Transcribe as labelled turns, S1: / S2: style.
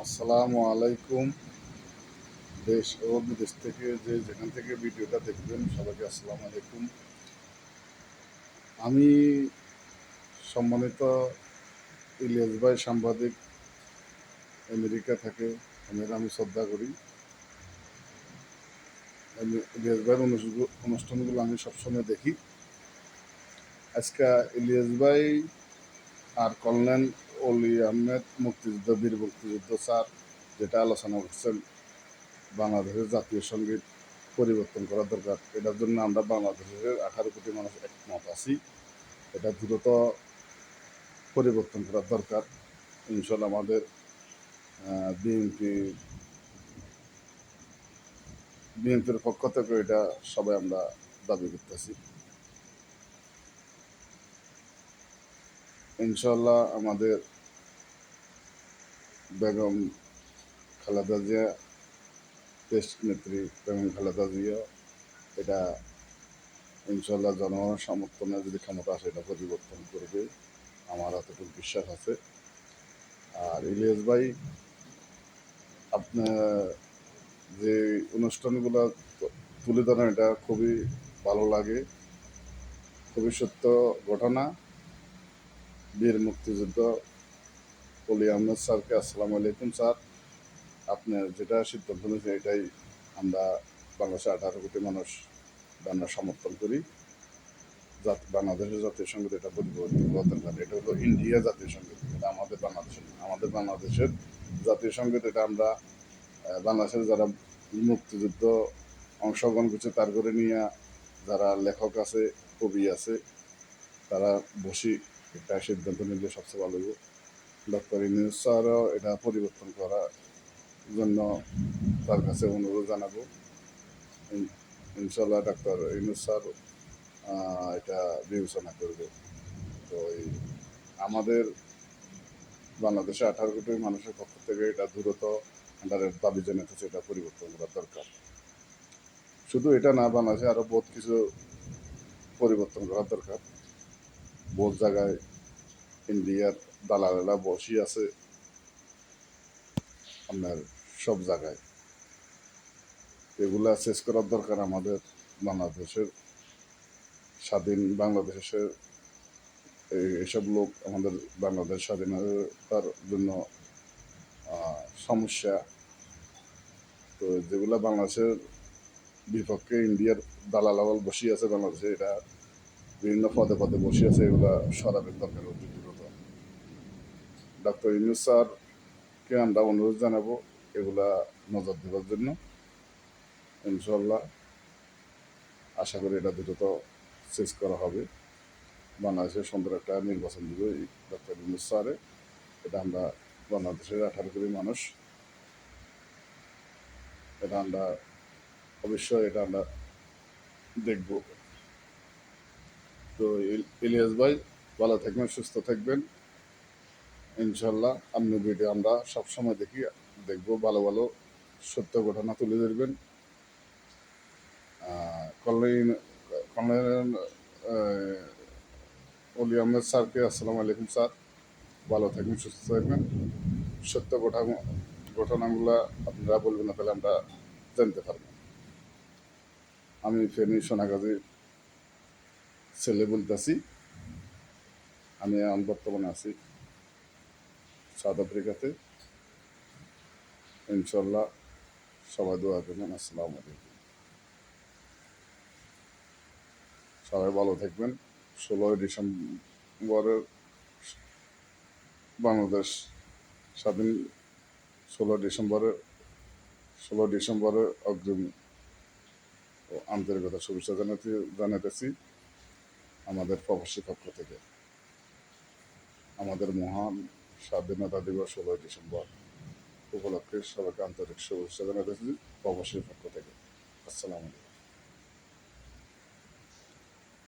S1: আসসালামু আলাইকুম। দেশ ও বিদেশ থেকে যেখান থেকে ভিডিওটা দেখবেন সবাইকে আসসালামু আলাইকুম। আমি সম্মানিত ইলিয়াস ভাই সাংবাদিক, আমেরিকা থেকে। আমি শ্রদ্ধা করি। ইলিয়াস ভাইয়ের অনুষ্ঠানগুলো আমি সবসময় দেখি। আজকে ইলিয়াস ভাই আর কল্যাণ অলি আহমেদ বীর মুক্তিযুদ্ধ স্যার যেটা আলোচনা করছেন, বাংলাদেশের জাতীয় সঙ্গীত পরিবর্তন করা দরকার। এটার জন্য আমরা বাংলাদেশের 18 কোটি মানুষ একমত আছি। এটা দ্রুত পরিবর্তন করা দরকার। ইনশাল্লাহ আমাদের বিএনপি বিএনপির পক্ষ থেকে এটা সবাই আমরা দাবি করতেছি। ইনশাল্লাহ আমাদের বেগম খালেদা জিয়া, দেশ নেত্রী বেগম খালেদা জিয়া, এটা ইনশাল্লাহ জনগণের সমর্থনে যদি ক্ষমতা আসে এটা পরিবর্তন করবে, আমার এতটুকু বিশ্বাস আছে। আর ইলিয়াস ভাই, আপনার যে অনুষ্ঠানগুলো তুলে ধরেন এটা খুবই ভালো লাগে, খুবই সত্য ঘটনা। বীর মুক্তিযুদ্ধ অলি আহমেদ স্যারকে আসসালামু আলাইকুম স্যার। আপনি যেটা সিদ্ধান্ত নিয়েছেন এটাই আমরা বাংলাদেশের 18 কোটি মানুষ আমরা সমর্থন করি। বাংলাদেশের জাতীয় সঙ্গীত এটা পরিবর্তন করা দরকার। এটা হলো ইন্ডিয়া জাতীয় সঙ্গীত, এটা আমাদের বাংলাদেশের জাতীয় সঙ্গীত। এটা আমরা বাংলাদেশের যারা মুক্তিযুদ্ধ অংশগ্রহণ করছে তার করে নিয়ে যারা লেখক আছে, কবি আছে, তারা বসি একটা সিদ্ধান্ত নিলে সবচেয়ে ভালো হবে। ডক্টর ইউনূস স্যারও এটা পরিবর্তন করার জন্য তার কাছে অনুরোধ জানাবো। ইনশাল্লাহ ডক্টর ইউনূস স্যার এটা বিবেচনা করবে। তো আমাদের বাংলাদেশে 18 কোটি মানুষের পক্ষ থেকে এটা দ্রুত আন্ডারের দাবি জানাতেছে, এটা পরিবর্তন করা দরকার। শুধু এটা না, বাংলাদেশে আরো বহুত কিছু পরিবর্তন করা দরকার। বহুত জায়গায় ইন্ডিয়ার দালালেরা বসি আছে আপনার সব জায়গায়। এগুলা শেষ করার দরকার। আমাদের বাংলাদেশের স্বাধীন বাংলাদেশের এইসব লোক আমাদের বাংলাদেশ স্বাধীনতার জন্য সমস্যা। তো যেগুলা বাংলাদেশের বিপক্ষে ইন্ডিয়ার দালাল বসে আছে বাংলাদেশে, এটা বিভিন্ন পদে পদে বসে আছে, এগুলা সরাবের দরকার অতি দ্রুত। ডক্টর ইউনূস স্যারকে আমরা অনুরোধ জানাবো এগুলা নজর দেওয়ার জন্য। ইনশাল্লাহ আশা করি এটা দ্রুত শেষ করা হবে। বাংলাদেশের সুন্দর একটা নির্বাচন দিব ডক্টর ইউনূস স্যারে। এটা আমরা বাংলাদেশের 18 কোটি মানুষ, এটা আমরা অবশ্যই এটা আমরা দেখব। তো ইলিয়াস ভাই, ভালো থাকবেন, সুস্থ থাকবেন। ইনশাল্লাহ আপনি ভিডিও আমরা সবসময় দেখবো, ভালো ভালো সত্য ঘটনা তুলে ধরবেন। কল্যাণ কল্যাণ অলি আহমেদ স্যারকে আসসালামু আলাইকুম স্যার। ভালো থাকবেন, সুস্থ থাকবেন। সত্য ঘটনাগুলো আপনারা বলবেন না, তাহলে আমরা জানতে পারবো। আমি ফেনী সোনাগাজীর ছেলে বলতেছি। আমি বর্তমানে আছি সাউথ আফ্রিকাতে। ইনশাল্লাহ সবাই দোয়া করবেন। আসসালামু আলাইকুম। সবাই ভালো থাকবেন। 16ই ডিসেম্বরের বাংলাদেশ স্বাধীন, 16 ডিসেম্বরের অগ্রিম ও আন্তরিকতা শুভেচ্ছা জানাতেছি আমাদের প্রবাসী পক্ষ থেকে। আমাদের মহান স্বাধীনতা দিবস 16 ডিসেম্বর উপলক্ষে সবাইকে আন্তরিক শুভেচ্ছা জানাতেছি প্রবাসীর পক্ষ থেকে। আসসালামু আলাইকুম।